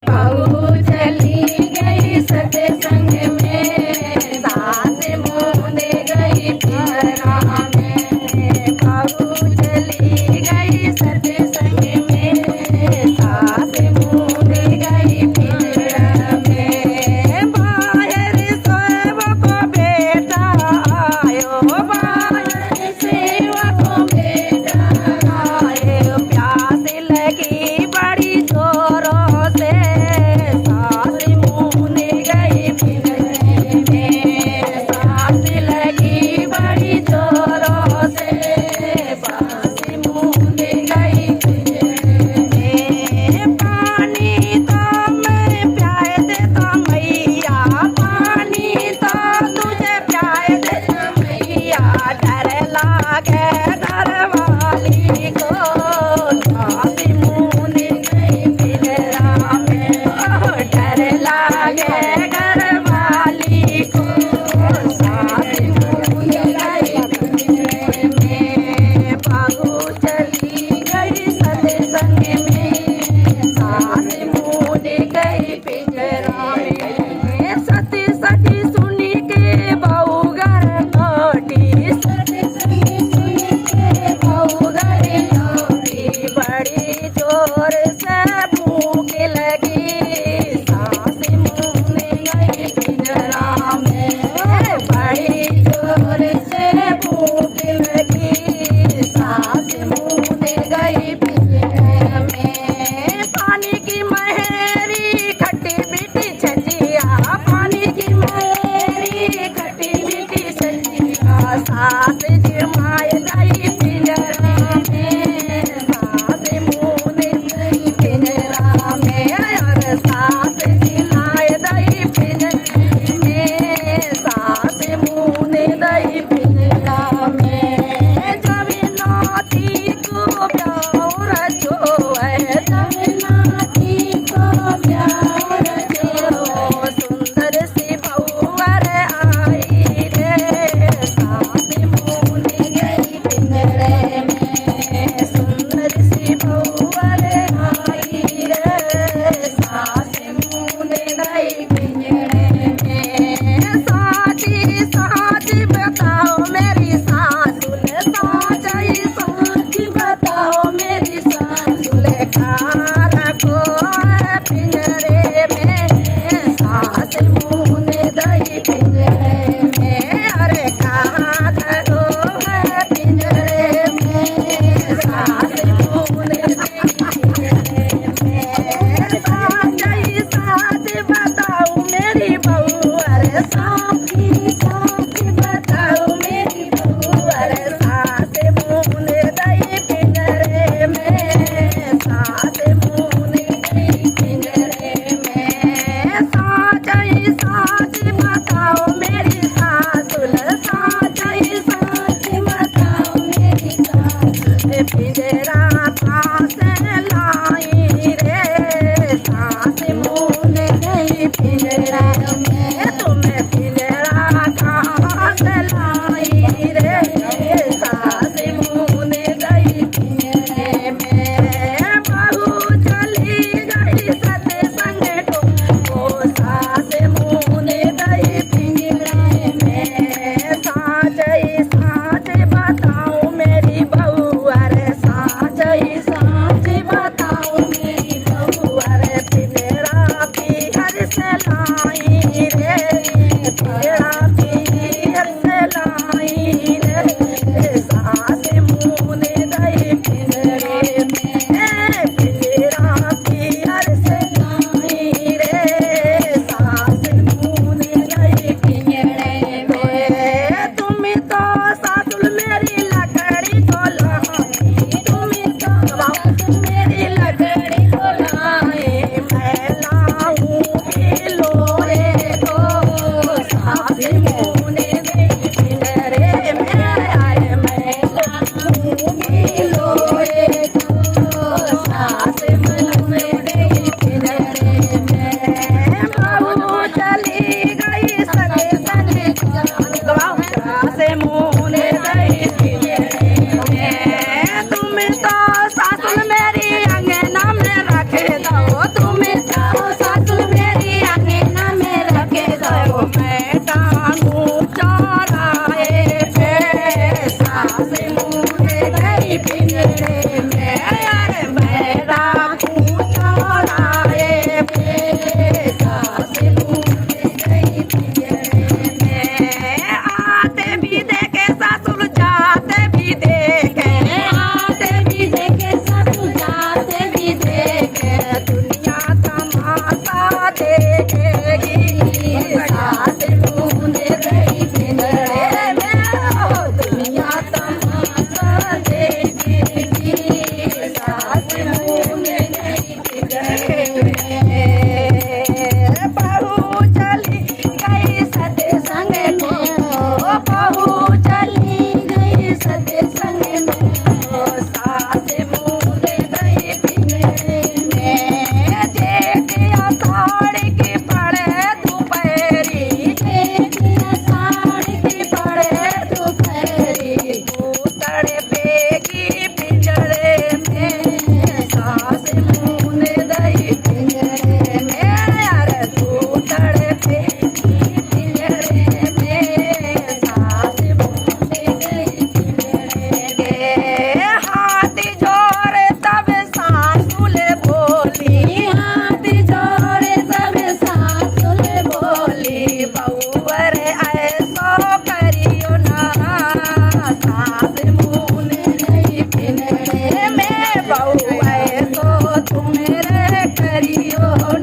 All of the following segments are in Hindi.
बहू चली गई सत्संग में, सास मूंद गई पिंजरा में। बहू चली गई सत्संग में, सास मूंद गई पिंजरा में। बाहर सेवक बेटा आयो, बाहर सेवक बेटा आयो। प्यास लगी बड़ी जोरों से,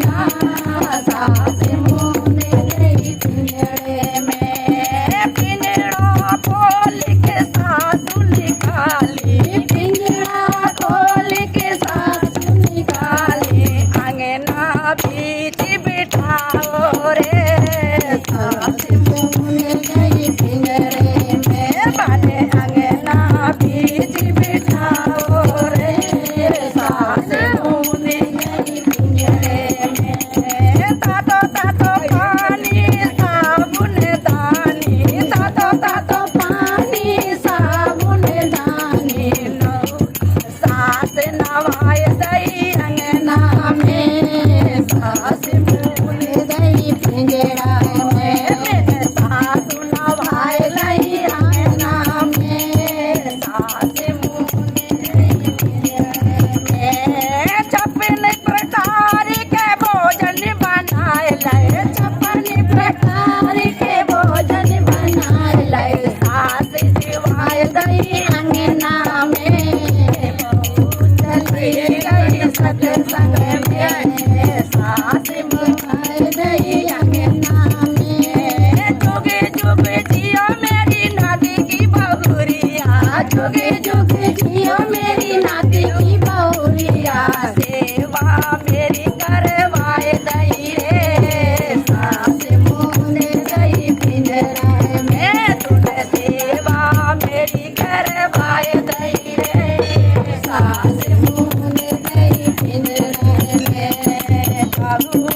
ना सास मूंद गई पिंजड़े में पिंजड़ा खोल के सासू निकाली पिंजड़ा खोल के सासू निकाली अंगना बीच बिठाओ रे सास मूंद गई पिंजड़े में बने अंगना बीच बिठाओ रे सास मूंद गई पिंजड़े में तातो तातो पानी साबुन दानी तातो तातो पानी साबुन दानी लो सास नवाए दई अंगना में सास मूंद गई पिंजड़ा में मेरे सासु नवाए दई अंगना में सास मूंद गई पिंजड़े में छप्पन प्रकार के भोजन बनाए लय छप्पन प्रकार के भोजन बनाए लय सास दिवाए दई अंगना में बहू चली गई सत्संग में सास मुखाए दई अंगना में जुगे जुगे जियो मेरी नाती की बहुरिया जुगे जुगे जियो मेरी नाती की बहुरिया सेवा मेरी करवाए दई रे सास मूंद गई पिंजरे में तूने सेवा मेरी करवाए दई रे सास मूंद गई पिंजरे में बहू